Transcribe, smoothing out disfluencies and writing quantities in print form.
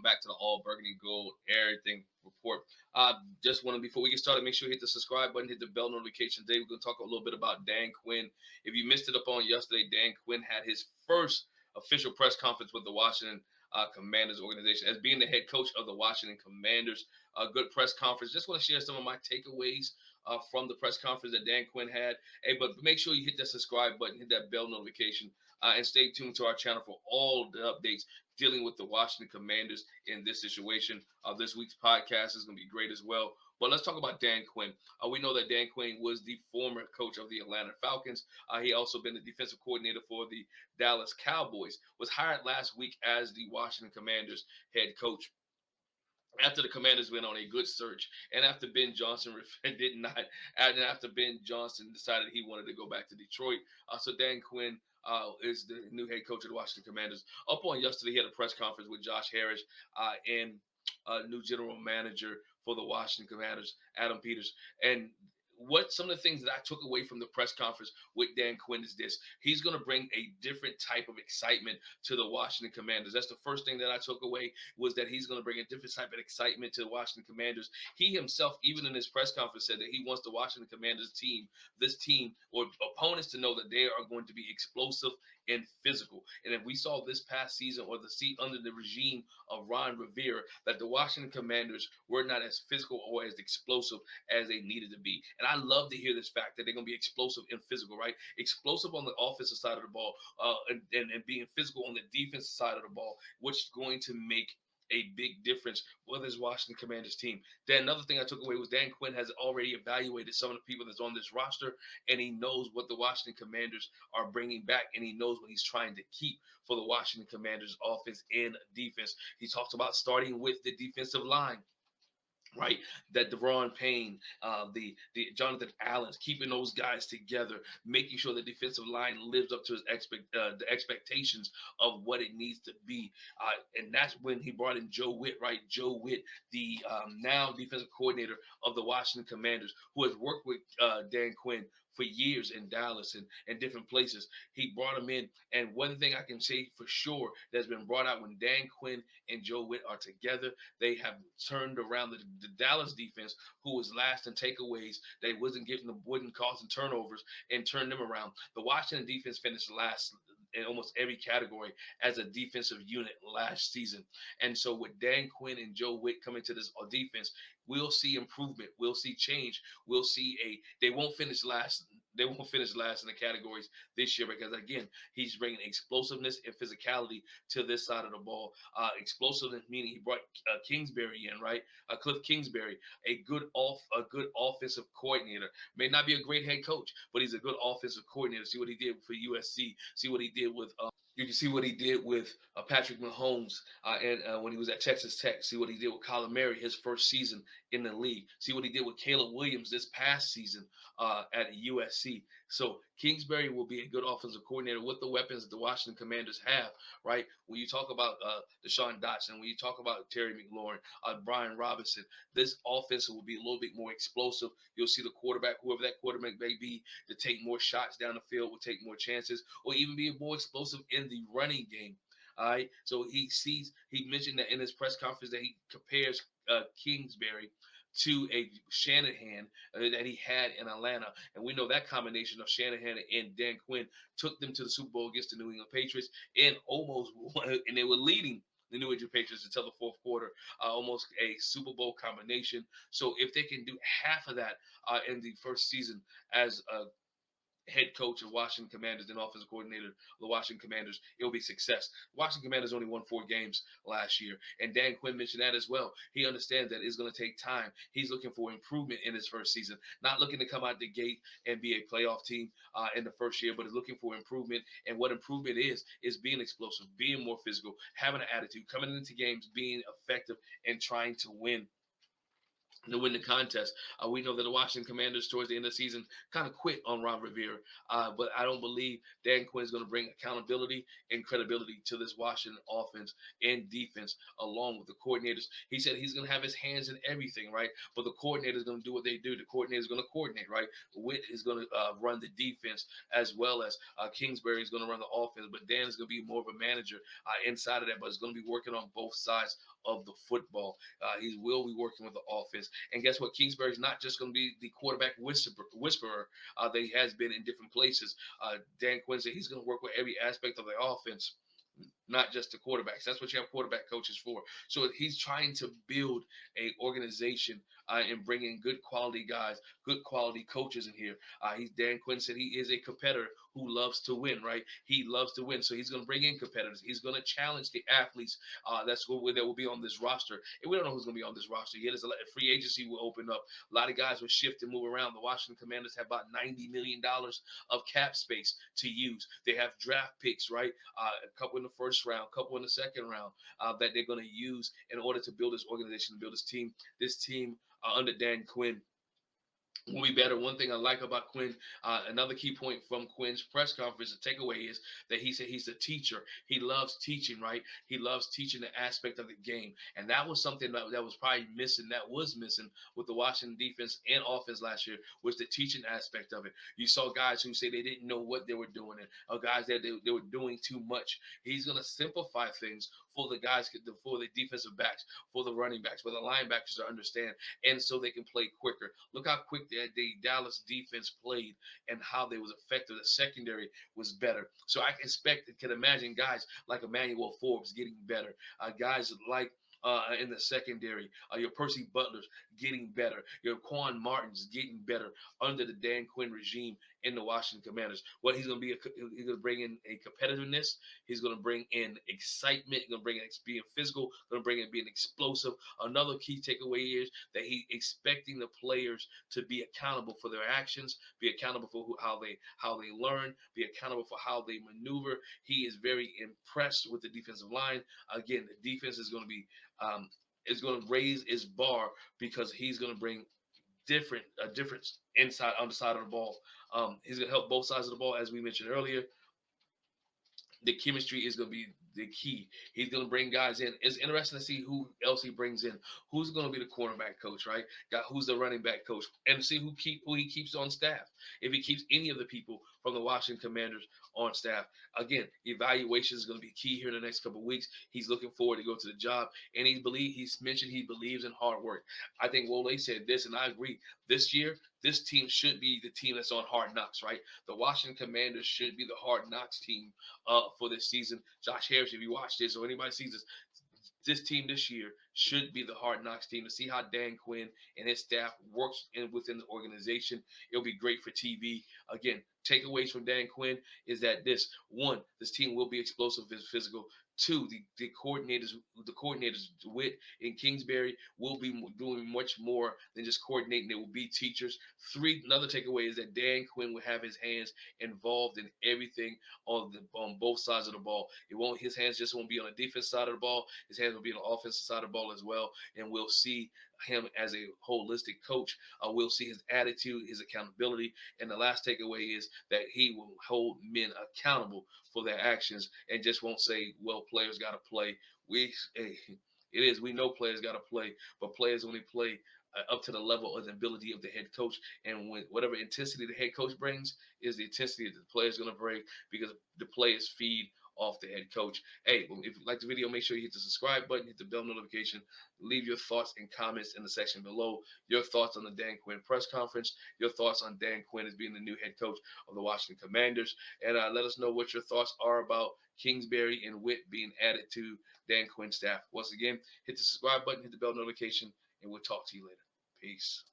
back to the All Burgundy Gold Everything Report. Just want to, before we get started, make sure you hit the subscribe button, hit the bell notification. Today we're going to talk a little bit about Dan Quinn. If you missed it up on yesterday, Dan Quinn had his first official press conference with the Washington Commanders organization as being the head coach of the Washington Commanders. A good press conference. Just want to share some of my takeaways from the press conference that Dan Quinn had. Hey, but make sure you hit that subscribe button, hit that bell notification, and stay tuned to our channel for all the updates dealing with the Washington Commanders in this situation. This week's podcast is going to be great as well. But let's talk about Dan Quinn. We know that Dan Quinn was the former coach of the Atlanta Falcons. He also been the defensive coordinator for the Dallas Cowboys. Was hired last week as the Washington Commanders head coach after the Commanders went on a good search, and after Ben Johnson did not, and after Ben Johnson decided he wanted to go back to Detroit, so Dan Quinn is the new head coach of the Washington Commanders. Up on yesterday, he had a press conference with Josh Harris and new general manager for the Washington Commanders, Adam Peters, and what some of the things that I took away from the press conference with Dan Quinn is this: he's going to bring a different type of excitement to the Washington Commanders. That's the first thing that I took away, was that he's going to bring a different type of excitement to the Washington Commanders. He himself, even in his press conference, said that he wants the Washington Commanders team, this team or opponents, to know that they are going to be explosive and physical. And if we saw this past season, or the seat under the regime of Ron Rivera, that the Washington Commanders were not as physical or as explosive as they needed to be. And I love to hear this fact that they're going to be explosive and physical, right? Explosive on the offensive side of the ball, and being physical on the defensive side of the ball, which is going to make a big difference with his Washington Commanders team. Then another thing I took away was Dan Quinn has already evaluated some of the people that's on this roster, and he knows what the Washington Commanders are bringing back, and he knows what he's trying to keep for the Washington Commanders offense and defense. He talks about starting with the defensive line, right? That Deron Payne, the Jonathan Allen's, keeping those guys together, making sure the defensive line lives up to the expectations of what it needs to be. And that's when he brought in Joe Witt, right? Joe Witt, the now defensive coordinator of the Washington Commanders, who has worked with Dan Quinn for years in Dallas and different places. He brought him in. And one thing I can say for sure that's been brought out: when Dan Quinn and Joe Witt are together, they have turned around the Dallas defense, who was last in takeaways. They wouldn't causing turnovers, and turned them around. The Washington defense finished last in almost every category as a defensive unit last season. And so with Dan Quinn and Joe Witt coming to this defense, we'll see improvement. We'll see change. We'll see they won't finish last. They won't finish last in the categories this year, because again, he's bringing explosiveness and physicality to this side of the ball. Explosiveness meaning he brought Kingsbury in, right? Cliff Kingsbury, a good offensive coordinator. May not be a great head coach, but he's a good offensive coordinator. See what he did for USC. See what he did with. You can see what he did with Patrick Mahomes and when he was at Texas Tech. See what he did with Kyler Murray his first season in the league. See what he did with Caleb Williams this past season at USC. So Kingsbury will be a good offensive coordinator with the weapons that the Washington Commanders have, right? When you talk about Deshaun Dotson, when you talk about Terry McLaurin, Brian Robinson, this offense will be a little bit more explosive. You'll see the quarterback, whoever that quarterback may be, to take more shots down the field, will take more chances, or even be more explosive in the running game. All right. So he mentioned that in his press conference that he compares Kingsbury to a Shanahan that he had in Atlanta. And we know that combination of Shanahan and Dan Quinn took them to the Super Bowl against the New England Patriots, and and they were leading the New England Patriots until the fourth quarter, almost a Super Bowl combination. So if they can do half of that in the first season as a head coach of Washington Commanders and offensive coordinator of the Washington Commanders, it'll be success. Washington Commanders only won 4 games last year, and Dan Quinn mentioned that as well. He understands that it's going to take time. He's looking for improvement in his first season, not looking to come out the gate and be a playoff team in the first year, but is looking for improvement. And what improvement is being explosive, being more physical, having an attitude, coming into games, being effective, and trying to win. to win the contest. We know that the Washington Commanders, towards the end of the season, kind of quit on Ron Rivera. But I don't believe Dan Quinn is going to bring accountability and credibility to this Washington offense and defense, along with the coordinators. He said he's going to have his hands in everything, right? But the coordinator is going to do what they do. The coordinator is going to coordinate, right? Witt is going to run the defense, as well as Kingsbury is going to run the offense. But Dan is going to be more of a manager inside of that, but is going to be working on both sides of the football. He will be working with the offense. And guess what? Kingsbury's not just going to be the quarterback whisperer that he has been in different places. Dan Quinn said he's going to work with every aspect of the offense, not just the quarterbacks. That's what you have quarterback coaches for. So he's trying to build a organization and bring in good quality guys, good quality coaches in here. Dan Quinn said he is a competitor who loves to win, right? He loves to win, so he's going to bring in competitors. He's going to challenge the athletes. That will be on this roster. And we don't know who's going to be on this roster yet. There's a free agency will open up. A lot of guys will shift and move around. The Washington Commanders have about $90 million of cap space to use. They have draft picks, right? A couple in the first round, a couple in the second round that they're going to use in order to build this organization, build this team. This team under Dan Quinn will be better. One thing I like about Quinn, another key point from Quinn's press conference, the takeaway is that he said he's a teacher. He loves teaching, right? He loves teaching the aspect of the game. And that was something that was probably missing, that was missing with the Washington defense and offense last year, was the teaching aspect of it. You saw guys who say they didn't know what they were doing, or guys that they were doing too much. He's going to simplify things for the guys, for the defensive backs, for the running backs, for the linebackers to understand, and so they can play quicker. Look how quick the Dallas defense played and how they was effective. The secondary was better. So I can imagine guys like Emmanuel Forbes getting better. Guys like in the secondary, your Percy Butlers getting better, your Quan Martins getting better under the Dan Quinn regime in the Washington Commanders. What he's going to be, he's going to bring in a competitiveness. He's going to bring in excitement. He's going to bring in being physical. Going to bring in being explosive. Another key takeaway is that he's expecting the players to be accountable for their actions, be accountable for how they learn, be accountable for how they maneuver. He is very impressed with the defensive line. Again, the defense is going to be is going to raise his bar because he's going to bring a difference inside on the side of the ball. He's going to help both sides of the ball, as we mentioned earlier. The chemistry is going to be the key. He's going to bring guys in. It's interesting to see who else he brings in. Who's going to be the cornerback coach, right? Who's the running back coach, and see who he keeps on staff. If he keeps any of the people from the Washington Commanders on staff, again, evaluation is going to be key here in the next couple of weeks. He's looking forward to go to the job, and he's mentioned he believes in hard work. I think Wole said this, and I agree. This year, this team should be the team that's on Hard Knocks, right? The Washington Commanders should be the Hard Knocks team for this season. Josh Harris, if you watch this or anybody sees this team this year should be the Hard Knocks team, to see how Dan Quinn and his staff works within the organization. It'll be great for TV. Again, takeaways from Dan Quinn is that this team will be explosive and physical. Two, the coordinators Witt and Kingsbury will be doing much more than just coordinating. They will be teachers. Three, another takeaway is that Dan Quinn will have his hands involved in everything on both sides of the ball. His hands just won't be on the defense side of the ball. His hands will be on the offensive side of the ball as well. And we'll see him as a holistic coach. We'll see his attitude, his accountability. And the last takeaway is that he will hold men accountable for their actions and just won't say, well, players got to play. We know players got to play, but players only play up to the level of the ability of the head coach. And whatever intensity the head coach brings is the intensity that the player's going to bring, because the players feed off the head coach. Hey, if you like the video, make sure you hit the subscribe button, hit the bell notification, leave your thoughts and comments in the section below. Your thoughts on the Dan Quinn press conference, your thoughts on Dan Quinn as being the new head coach of the Washington Commanders, and let us know what your thoughts are about Kingsbury and Witt being added to Dan Quinn staff. Once again, hit the subscribe button, hit the bell notification, and we'll talk to you later. Peace.